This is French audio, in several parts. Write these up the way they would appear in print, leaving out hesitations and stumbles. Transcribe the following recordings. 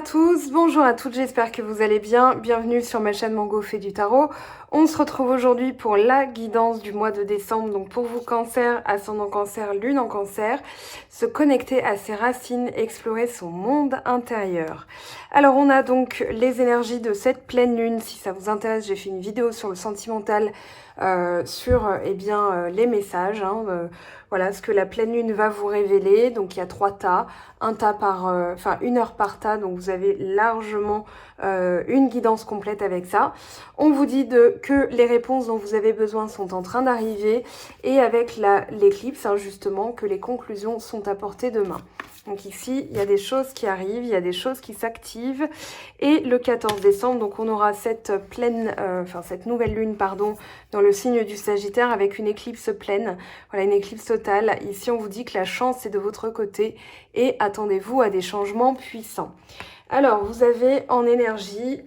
à tous, bonjour à toutes, j'espère que vous allez bien. Bienvenue sur ma chaîne Mango fait du tarot. On se retrouve aujourd'hui pour la guidance du mois de décembre. Donc pour vous cancer, ascendant cancer, lune en cancer, se connecter à ses racines, explorer son monde intérieur. Alors on a donc les énergies de cette pleine lune. Si ça vous intéresse, j'ai fait une vidéo sur le sentimental, sur les messages. Voilà ce que la pleine lune va vous révéler. Donc il y a 3 tas, un tas par, une heure par tas, donc vous avez largement une guidance complète avec ça. On vous dit que les réponses dont vous avez besoin sont en train d'arriver et avec l'éclipse, justement, que les conclusions sont apportées demain. Donc ici, il y a des choses qui arrivent, il y a des choses qui s'activent. Et le 14 décembre, donc on aura cette nouvelle lune, dans le signe du Sagittaire avec une éclipse pleine. Voilà, une éclipse totale. Ici, on vous dit que la chance est de votre côté et attendez-vous à des changements puissants. Alors, vous avez en énergie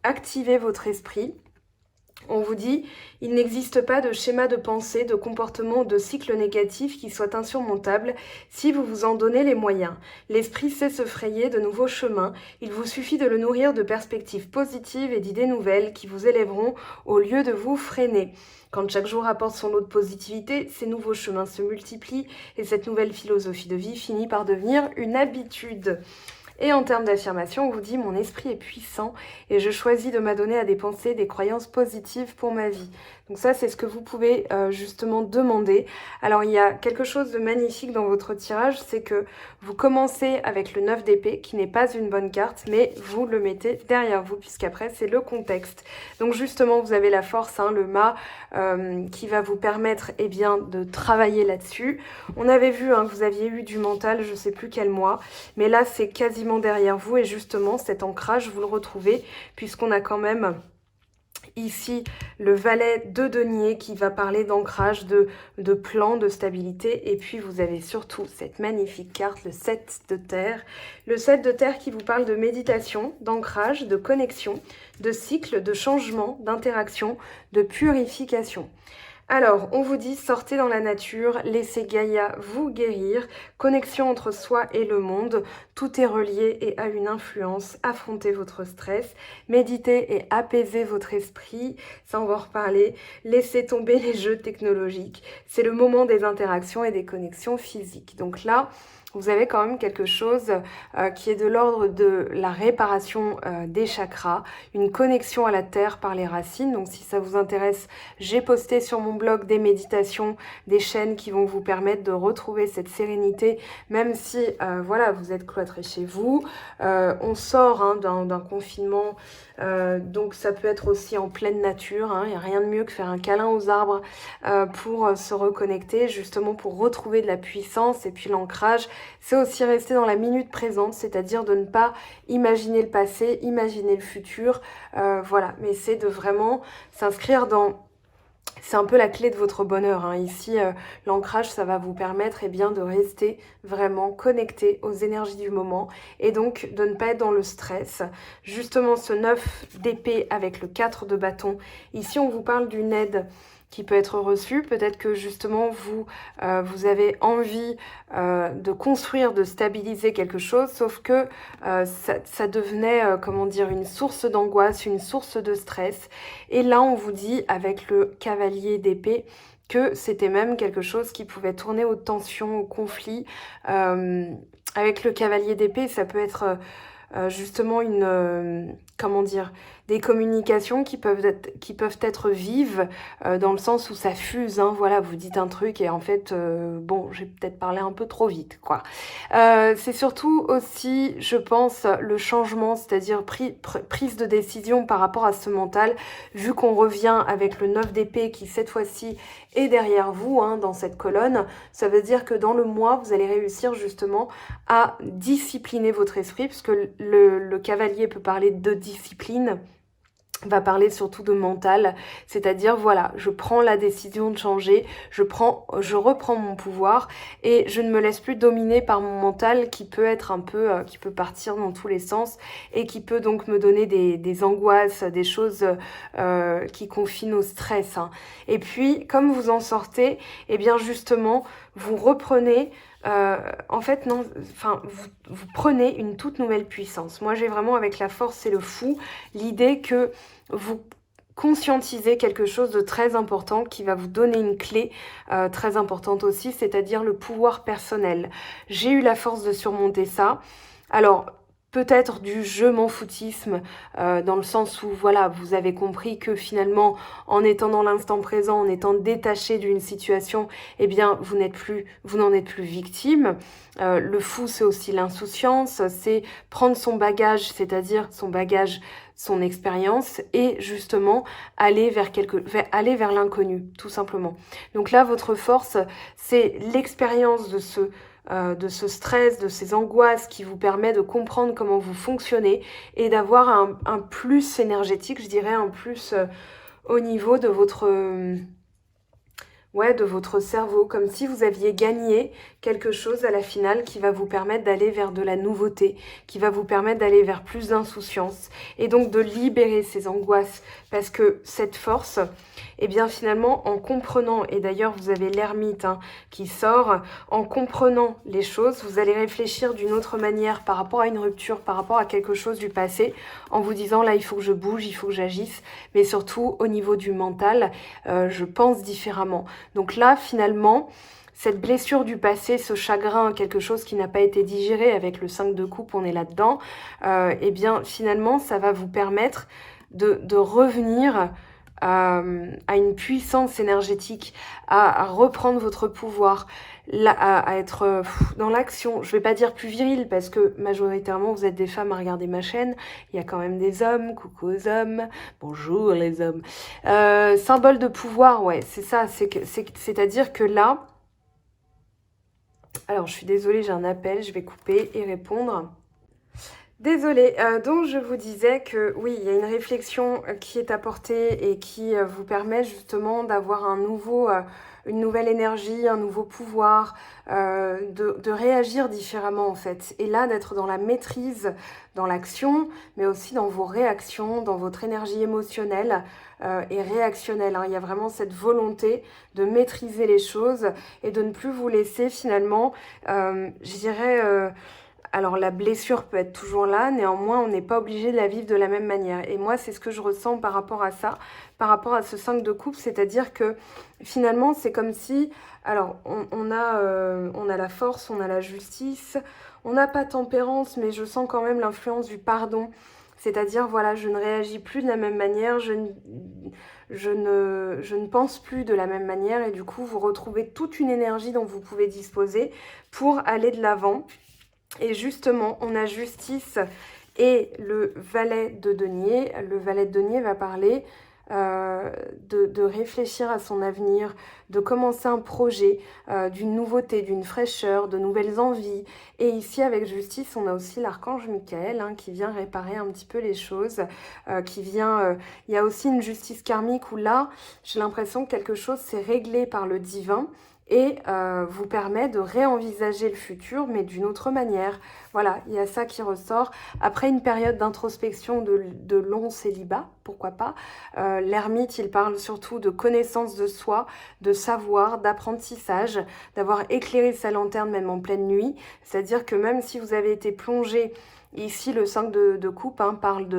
activé votre esprit. On vous dit, il n'existe pas de schéma de pensée, de comportement, de cycle négatif qui soit insurmontable si vous vous en donnez les moyens. L'esprit sait se frayer de nouveaux chemins, il vous suffit de le nourrir de perspectives positives et d'idées nouvelles qui vous élèveront au lieu de vous freiner. Quand chaque jour apporte son lot de positivité, ces nouveaux chemins se multiplient et cette nouvelle philosophie de vie finit par devenir une habitude. Et en termes d'affirmation, on vous dit « Mon esprit est puissant et je choisis de m'adonner à des pensées, des croyances positives pour ma vie. » Donc ça, c'est ce que vous pouvez justement demander. Alors, il y a quelque chose de magnifique dans votre tirage, c'est que vous commencez avec le 9 d'épée, qui n'est pas une bonne carte, mais vous le mettez derrière vous, puisqu'après, c'est le contexte. Donc justement, vous avez la force, le mât, qui va vous permettre de travailler là-dessus. On avait vu que vous aviez eu du mental, je ne sais plus quel mois, mais là, c'est quasiment derrière vous et justement cet ancrage vous le retrouvez puisqu'on a quand même ici le valet de denier qui va parler d'ancrage, de plan, de stabilité, et puis vous avez surtout cette magnifique carte, le 7 de terre. Le 7 de terre qui vous parle de méditation, d'ancrage, de connexion, de cycle, de changement, d'interaction, de purification. Alors, on vous dit, sortez dans la nature, laissez Gaïa vous guérir, connexion entre soi et le monde, tout est relié et a une influence, affrontez votre stress, méditez et apaisez votre esprit, ça on va en reparler, laissez tomber les jeux technologiques, c'est le moment des interactions et des connexions physiques. Donc là, vous avez quand même quelque chose qui est de l'ordre de la réparation des chakras, une connexion à la terre par les racines. Donc si ça vous intéresse, j'ai posté sur mon blog des méditations, des chaînes qui vont vous permettre de retrouver cette sérénité, même si vous êtes cloîtré chez vous. On sort d'un confinement, donc ça peut être aussi en pleine nature. Il n'y a rien de mieux que faire un câlin aux arbres pour se reconnecter, justement pour retrouver de la puissance et puis l'ancrage. C'est aussi rester dans la minute présente, c'est-à-dire de ne pas imaginer le passé, imaginer le futur, mais c'est de vraiment s'inscrire dans... C'est un peu la clé de votre bonheur. Ici, l'ancrage, ça va vous permettre de rester vraiment connecté aux énergies du moment et donc de ne pas être dans le stress. Justement, ce 9 d'épée avec le 4 de bâton, ici, on vous parle d'une aide qui peut être reçue. Peut-être que justement, vous avez envie de construire, de stabiliser quelque chose, sauf que ça devenait, une source d'angoisse, une source de stress. Et là, on vous dit, avec le cavalier d'épée, que c'était même quelque chose qui pouvait tourner aux tensions, aux conflits. Avec le cavalier d'épée, ça peut être... justement des communications qui peuvent être vives dans le sens où ça fuse, vous dites un truc et en fait j'ai peut-être parlé un peu trop vite quoi. C'est surtout aussi, je pense, le changement, c'est-à-dire prise de décision par rapport à ce mental, vu qu'on revient avec le 9 d'épée qui cette fois-ci est derrière vous dans cette colonne. Ça veut dire que dans le mois vous allez réussir justement à discipliner votre esprit, puisque le cavalier peut parler de discipline, va parler surtout de mental, c'est-à-dire je prends la décision de changer, je reprends mon pouvoir et je ne me laisse plus dominer par mon mental qui peut être qui peut partir dans tous les sens et qui peut donc me donner des angoisses, des choses qui confinent au stress. Et puis, comme vous en sortez, justement, vous reprenez En fait, non, enfin, vous prenez une toute nouvelle puissance. Moi, j'ai vraiment, avec la force et le fou, l'idée que vous conscientisez quelque chose de très important qui va vous donner une clé très importante aussi, c'est-à-dire le pouvoir personnel. J'ai eu la force de surmonter ça. Alors, peut-être du je m'en foutisme, dans le sens où, voilà, vous avez compris que finalement, en étant dans l'instant présent, en étant détaché d'une situation, eh bien, vous n'en êtes plus victime. Le fou, c'est aussi l'insouciance, c'est prendre son bagage, c'est-à-dire son bagage, son expérience, et justement aller vers l'inconnu, tout simplement. Donc là, votre force, c'est l'expérience de ce stress, de ces angoisses qui vous permet de comprendre comment vous fonctionnez et d'avoir un plus énergétique, je dirais, un plus au niveau de de votre cerveau, comme si vous aviez gagné quelque chose à la finale qui va vous permettre d'aller vers de la nouveauté, qui va vous permettre d'aller vers plus d'insouciance et donc de libérer ces angoisses, parce que cette force, eh bien finalement en comprenant, et d'ailleurs vous avez l'ermite qui sort, en comprenant les choses, vous allez réfléchir d'une autre manière par rapport à une rupture, par rapport à quelque chose du passé, en vous disant là il faut que je bouge, il faut que j'agisse, mais surtout au niveau du mental, je pense différemment. Donc là, finalement, cette blessure du passé, ce chagrin, quelque chose qui n'a pas été digéré, avec le 5 de coupe, on est là-dedans, eh bien, finalement, ça va vous permettre de revenir à une puissance énergétique, à reprendre votre pouvoir, à être dans l'action. Je ne vais pas dire plus viril, parce que majoritairement, vous êtes des femmes à regarder ma chaîne. Il y a quand même des hommes. Coucou aux hommes. Bonjour les hommes. Symbole de pouvoir, ouais, c'est ça. C'est-à-dire que là... Alors, je suis désolée, j'ai un appel. Je vais couper et répondre. Désolée, donc je vous disais que oui, il y a une réflexion qui est apportée et qui vous permet justement d'avoir une nouvelle énergie, un nouveau pouvoir, de réagir différemment en fait. Et là, d'être dans la maîtrise, dans l'action, mais aussi dans vos réactions, dans votre énergie émotionnelle et réactionnelle. Il y a vraiment cette volonté de maîtriser les choses et de ne plus vous laisser finalement, je dirais... Alors la blessure peut être toujours là, néanmoins on n'est pas obligé de la vivre de la même manière. Et moi c'est ce que je ressens par rapport à ça, par rapport à ce 5 de coupe, c'est-à-dire que finalement c'est comme si, alors on a la force, on a la justice, on n'a pas tempérance, mais je sens quand même l'influence du pardon. C'est-à-dire, voilà, je ne réagis plus de la même manière, je ne pense plus de la même manière, et du coup vous retrouvez toute une énergie dont vous pouvez disposer pour aller de l'avant. Et justement, on a justice et le valet de denier. Le valet de denier va parler de réfléchir à son avenir, de commencer un projet, d'une nouveauté, d'une fraîcheur, de nouvelles envies. Et ici, avec justice, on a aussi l'archange Michael qui vient réparer un petit peu les choses, il y a aussi une justice karmique où là, j'ai l'impression que quelque chose s'est réglé par le divin, et vous permet de réenvisager le futur, mais d'une autre manière. Voilà, il y a ça qui ressort. Après une période d'introspection, de long célibat, pourquoi pas, l'ermite, il parle surtout de connaissance de soi, de savoir, d'apprentissage, d'avoir éclairé sa lanterne même en pleine nuit. C'est-à-dire que même si vous avez été plongé... Ici, le 5 de coupe parle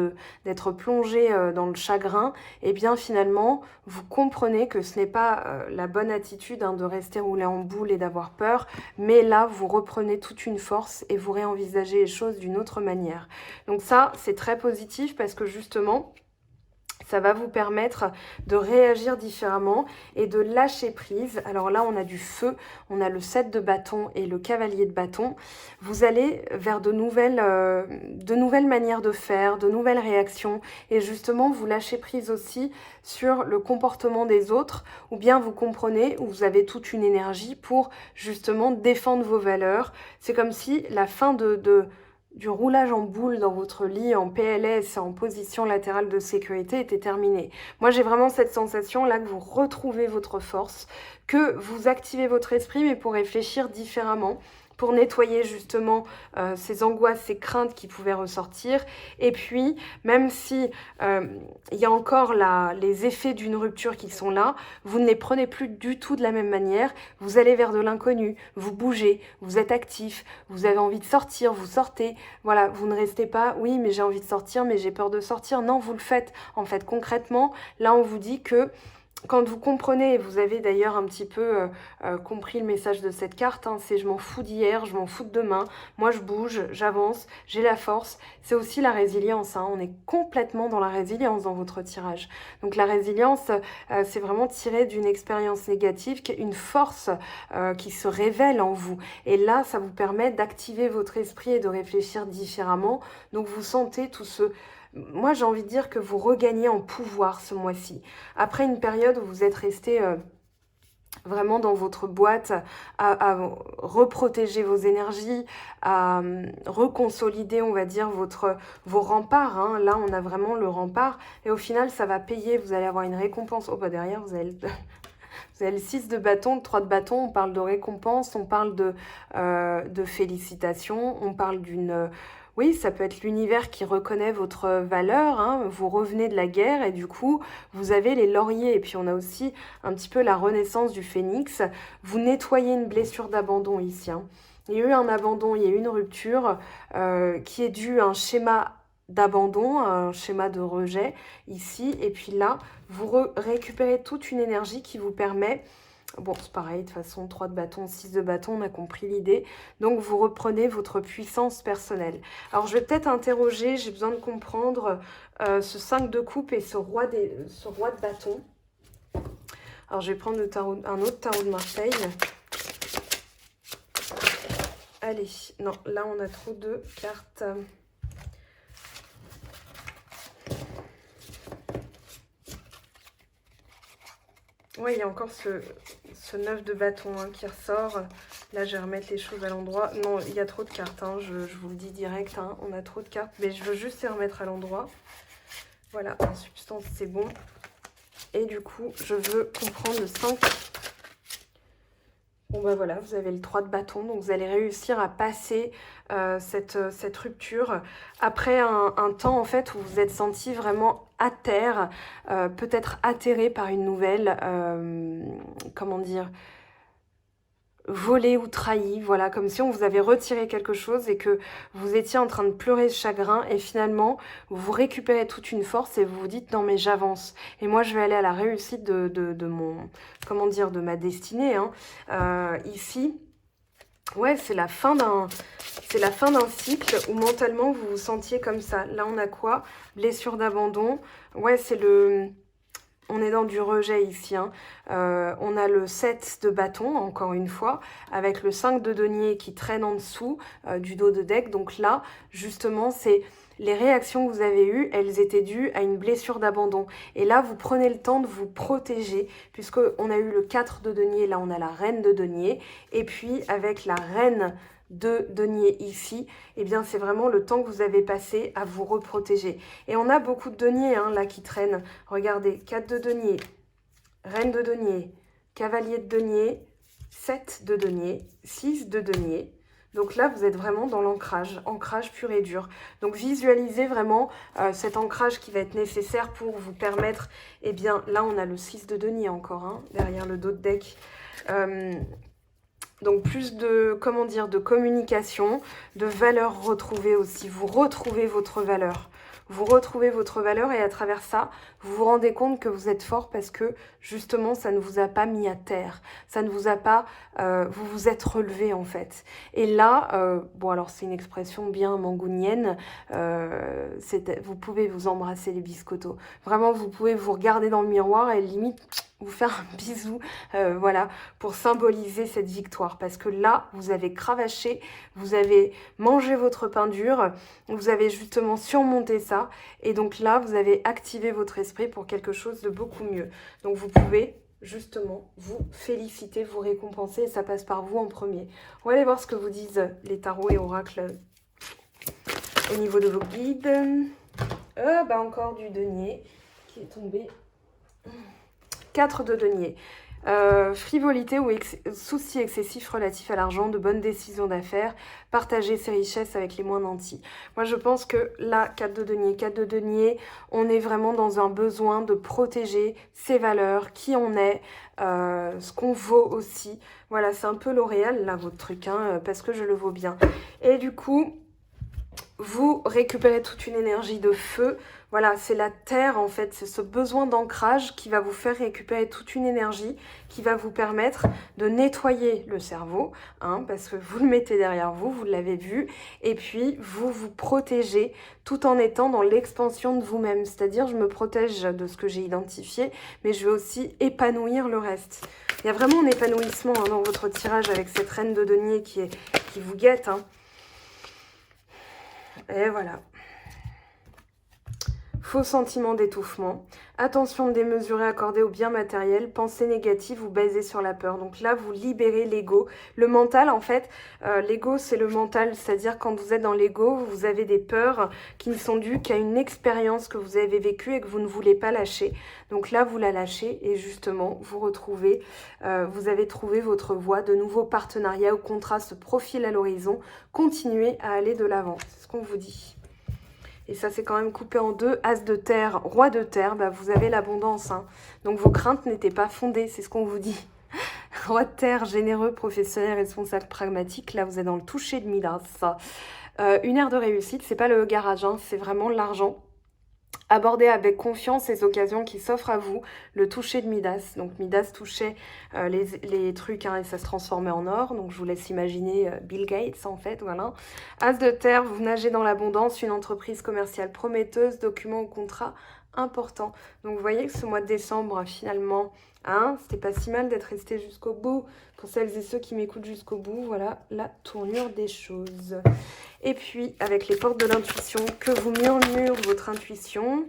d'être plongé dans le chagrin. Et bien finalement, vous comprenez que ce n'est pas la bonne attitude de rester roulé en boule et d'avoir peur. Mais là, vous reprenez toute une force et vous réenvisagez les choses d'une autre manière. Donc ça, c'est très positif parce que justement... ça va vous permettre de réagir différemment et de lâcher prise. Alors là, on a du feu, on a le 7 de bâton et le cavalier de bâton. Vous allez vers de nouvelles manières de faire, de nouvelles réactions. Et justement, vous lâchez prise aussi sur le comportement des autres, ou bien vous comprenez, ou vous avez toute une énergie pour justement défendre vos valeurs. C'est comme si la fin du roulage en boule dans votre lit, en PLS, en position latérale de sécurité, était terminée. Moi, j'ai vraiment cette sensation là que vous retrouvez votre force, que vous activez votre esprit, mais pour réfléchir différemment, pour nettoyer justement ces angoisses, ces craintes qui pouvaient ressortir. Et puis, même si il y a encore les effets d'une rupture qui sont là, vous ne les prenez plus du tout de la même manière. Vous allez vers de l'inconnu, vous bougez, vous êtes actif, vous avez envie de sortir, vous sortez. Voilà, vous ne restez pas, oui, mais j'ai envie de sortir, mais j'ai peur de sortir. Non, vous le faites. En fait, concrètement, là, on vous dit que quand vous comprenez, et vous avez d'ailleurs un petit peu compris le message de cette carte, hein, c'est je m'en fous d'hier, je m'en fous de demain, moi je bouge, j'avance, j'ai la force. C'est aussi la résilience, hein, on est complètement dans la résilience dans votre tirage. Donc la résilience, c'est vraiment tiré d'une expérience négative, qui est une force qui se révèle en vous. Et là, ça vous permet d'activer votre esprit et de réfléchir différemment. Donc vous sentez tout ce... Moi, j'ai envie de dire que vous regagnez en pouvoir ce mois-ci. Après une période où vous êtes resté vraiment dans votre boîte à reprotéger vos énergies, à reconsolider, on va dire, vos remparts. Hein. Là, on a vraiment le rempart. Et au final, ça va payer. Vous allez avoir une récompense. Oh, bah derrière, vous avez le 6 de bâton, le 3 de bâton. On parle de récompense, on parle de félicitations, on parle d'une... Oui, ça peut être l'univers qui reconnaît votre valeur, hein. Vous revenez de la guerre et du coup, vous avez les lauriers. Et puis, on a aussi un petit peu la renaissance du phénix. Vous nettoyez une blessure d'abandon ici. Hein. Il y a eu un abandon, il y a eu une rupture qui est due à un schéma d'abandon, un schéma de rejet ici. Et puis là, vous récupérez toute une énergie qui vous permet... Bon, c'est pareil, de toute façon, 3 de bâton, 6 de bâton, on a compris l'idée. Donc, vous reprenez votre puissance personnelle. Alors, je vais peut-être interroger, j'ai besoin de comprendre ce 5 de coupe et ce roi de bâton. Alors, je vais prendre un autre tarot de Marseille. Allez, non, là, on a trop de cartes. Oui, il y a encore ce 9 de bâton hein, qui ressort. Là, je vais remettre les choses à l'endroit. Non, il y a trop de cartes, hein, je vous le dis direct. Hein, on a trop de cartes, mais je veux juste les remettre à l'endroit. Voilà, en substance, c'est bon. Et du coup, je veux comprendre le 5. Bon, bah voilà, vous avez le 3 de bâton. Donc, vous allez réussir à passer cette rupture après un temps, en fait, où vous vous êtes senti vraiment à terre, peut-être atterré par une nouvelle, comment dire, volé ou trahi, voilà, comme si on vous avait retiré quelque chose et que vous étiez en train de pleurer de chagrin et finalement vous récupérez toute une force et vous vous dites non mais j'avance et moi je vais aller à la réussite de mon, comment dire, de ma destinée, hein. Ici, ouais, c'est la fin d'un cycle où mentalement vous vous sentiez comme ça. Là on a quoi? Blessure d'abandon, ouais, c'est le... On est dans du rejet ici. Hein. On a le 7 de bâton, encore une fois, avec le 5 de denier qui traîne en dessous du dos de deck. Donc là, justement, c'est les réactions que vous avez eues, elles étaient dues à une blessure d'abandon. Et là, vous prenez le temps de vous protéger, puisqu'on a eu le 4 de denier, là on a la reine de denier. Et puis, avec la reine de denier ici, eh bien c'est vraiment le temps que vous avez passé à vous reprotéger. Et on a beaucoup de deniers hein, là qui traînent. Regardez, 4 de denier, reine de denier, cavalier de denier, 7 de denier, 6 de denier. Donc là, vous êtes vraiment dans l'ancrage, ancrage pur et dur. Donc visualisez vraiment cet ancrage qui va être nécessaire pour vous permettre, eh bien là on a le 6 de denier encore, hein, derrière le dos de deck. Donc plus de, comment dire, de communication, de valeur retrouvée aussi. Vous retrouvez votre valeur. Vous retrouvez votre valeur et à travers ça, vous vous rendez compte que vous êtes fort parce que justement, ça ne vous a pas mis à terre. Ça ne vous a pas... vous vous êtes relevé en fait. Et là, bon alors c'est une expression bien mangounienne, vous pouvez vous embrasser les biscottos. Vraiment, vous pouvez vous regarder dans le miroir et limite... vous faire un bisou, voilà, pour symboliser cette victoire. Parce que là, vous avez cravaché, vous avez mangé votre pain dur, vous avez justement surmonté ça. Et donc là, vous avez activé votre esprit pour quelque chose de beaucoup mieux. Donc vous pouvez justement vous féliciter, vous récompenser. Et ça passe par vous en premier. On va aller voir ce que vous disent les tarots et oracles au niveau de vos guides. Bah encore du denier qui est tombé. 4 de denier. Frivolité ou soucis excessifs relatifs à l'argent, de bonnes décisions d'affaires, partager ses richesses avec les moins nantis. Moi, je pense que là, 4 de denier, on est vraiment dans un besoin de protéger ses valeurs, qui on est, ce qu'on vaut aussi. Voilà, c'est un peu L'Oréal, là, votre truc, hein, parce que je le vaux bien. Et du coup, vous récupérez toute une énergie de feu. Voilà, c'est la terre en fait, c'est ce besoin d'ancrage qui va vous faire récupérer toute une énergie, qui va vous permettre de nettoyer le cerveau, hein, parce que vous le mettez derrière vous, vous l'avez vu, et puis vous vous protégez tout en étant dans l'expansion de vous-même. C'est-à-dire, je me protège de ce que j'ai identifié, mais je vais aussi épanouir le reste. Il y a vraiment un épanouissement hein, dans votre tirage avec cette reine de denier qui vous guette, hein. Et voilà. Faux sentiment d'étouffement. Attention démesurée accordée au bien matériel. Pensée négative ou basée sur la peur. Donc là, vous libérez l'ego. Le mental, en fait, l'ego, c'est le mental. C'est-à-dire, quand vous êtes dans l'ego, vous avez des peurs qui ne sont dues qu'à une expérience que vous avez vécue et que vous ne voulez pas lâcher. Donc là, vous la lâchez et justement, vous retrouvez, vous avez trouvé votre voie. De nouveaux partenariats ou contrats se profilent à l'horizon. Continuez à aller de l'avant. C'est ce qu'on vous dit. Et ça, c'est quand même coupé en deux. As de terre, roi de terre, bah, vous avez l'abondance. Hein. Donc, vos craintes n'étaient pas fondées, c'est ce qu'on vous dit. Roi de terre, généreux, professionnel, responsable, pragmatique. Là, vous êtes dans le toucher de Midas. Une ère de réussite, c'est pas le garage, hein, c'est vraiment l'argent. Abordez avec confiance les occasions qui s'offrent à vous, le toucher de Midas. Donc Midas touchait les trucs hein, et ça se transformait en or. Donc je vous laisse imaginer Bill Gates en fait, voilà. As de terre, vous nagez dans l'abondance, une entreprise commerciale prometteuse, document ou contrat important. Donc vous voyez que ce mois de décembre finalement, hein, c'était pas si mal d'être resté jusqu'au bout. Pour celles et ceux qui m'écoutent jusqu'au bout, voilà la tournure des choses. Et puis, avec les portes de l'intuition, que vous murmure votre intuition.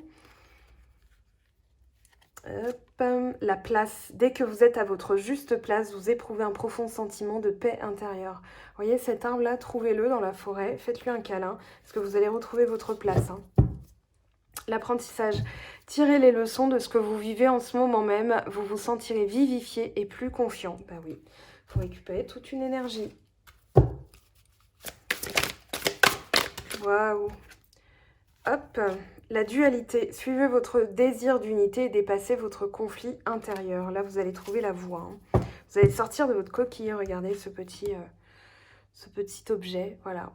Hop, la place. Dès que vous êtes à votre juste place, vous éprouvez un profond sentiment de paix intérieure. Vous voyez, cet arbre-là, trouvez-le dans la forêt. Faites-lui un câlin, parce que vous allez retrouver votre place. Hein. L'apprentissage. Tirez les leçons de ce que vous vivez en ce moment même. Vous vous sentirez vivifié et plus confiant. Ben oui, il faut récupérer toute une énergie. Waouh. Hop, la dualité. Suivez votre désir d'unité et dépassez votre conflit intérieur. Là, vous allez trouver la voie. Hein. Vous allez sortir de votre coquille. Regardez ce petit objet. Voilà.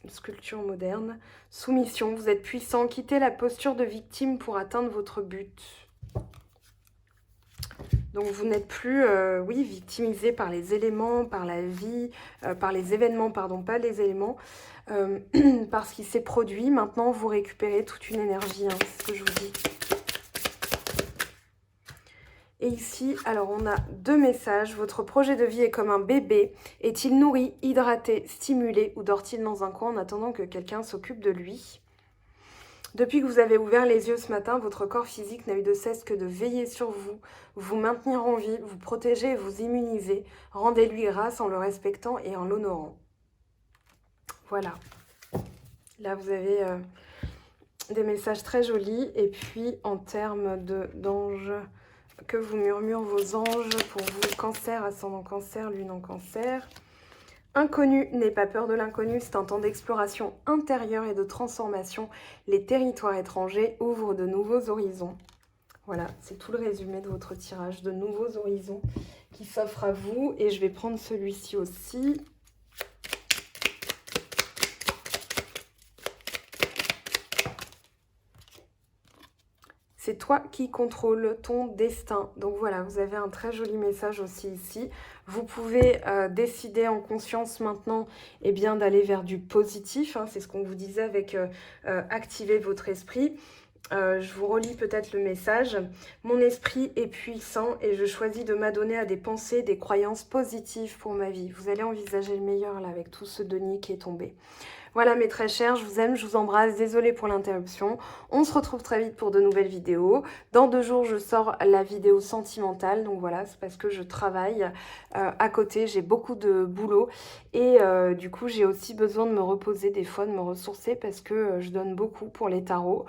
Une sculpture moderne. Soumission. Vous êtes puissant. Quittez la posture de victime pour atteindre votre but. Donc, vous n'êtes plus, oui, victimisé par les éléments, par la vie, par les événements, pardon, pas les éléments, parce qu'il s'est produit. Maintenant, vous récupérez toute une énergie, hein, c'est ce que je vous dis. Et ici, alors, on a 2 messages. Votre projet de vie est comme un bébé. Est-il nourri, hydraté, stimulé ou dort-il dans un coin en attendant que quelqu'un s'occupe de lui ? Depuis que vous avez ouvert les yeux ce matin, votre corps physique n'a eu de cesse que de veiller sur vous, vous maintenir en vie, vous protéger et vous immuniser. Rendez-lui grâce en le respectant et en l'honorant. Voilà. Là, vous avez des messages très jolis. Et puis, en termes d'anges, que vous murmurent vos anges pour vous, cancer, ascendant cancer, lune en cancer. Inconnu, n'aie pas peur de l'inconnu, c'est un temps d'exploration intérieure et de transformation. Les territoires étrangers ouvrent de nouveaux horizons. Voilà, c'est tout le résumé de votre tirage, de nouveaux horizons qui s'offrent à vous. Et je vais prendre celui-ci aussi. C'est toi qui contrôles ton destin. Donc voilà, vous avez un très joli message aussi ici. Vous pouvez décider en conscience maintenant eh bien, d'aller vers du positif. Hein, c'est ce qu'on vous disait avec activer votre esprit. Je vous relis peut-être le message. Mon esprit est puissant et je choisis de m'adonner à des pensées, des croyances positives pour ma vie. Vous allez envisager le meilleur là avec tout ce denier qui est tombé. Voilà mes très chers, je vous aime, je vous embrasse, désolée pour l'interruption. On se retrouve très vite pour de nouvelles vidéos. Dans 2 jours, je sors la vidéo sentimentale, donc voilà, c'est parce que je travaille à côté, j'ai beaucoup de boulot et du coup, j'ai aussi besoin de me reposer des fois, de me ressourcer parce que je donne beaucoup pour les tarots,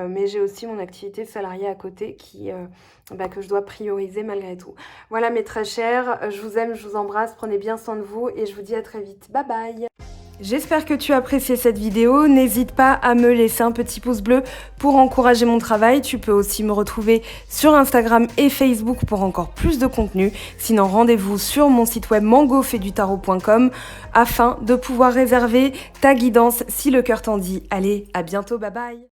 mais j'ai aussi mon activité salariée à côté que je dois prioriser malgré tout. Voilà mes très chers, je vous aime, je vous embrasse, prenez bien soin de vous et je vous dis à très vite. Bye bye! J'espère que tu as apprécié cette vidéo, n'hésite pas à me laisser un petit pouce bleu pour encourager mon travail. Tu peux aussi me retrouver sur Instagram et Facebook pour encore plus de contenu. Sinon, rendez-vous sur mon site web mangofaidutarot.com afin de pouvoir réserver ta guidance si le cœur t'en dit. Allez, à bientôt, bye bye!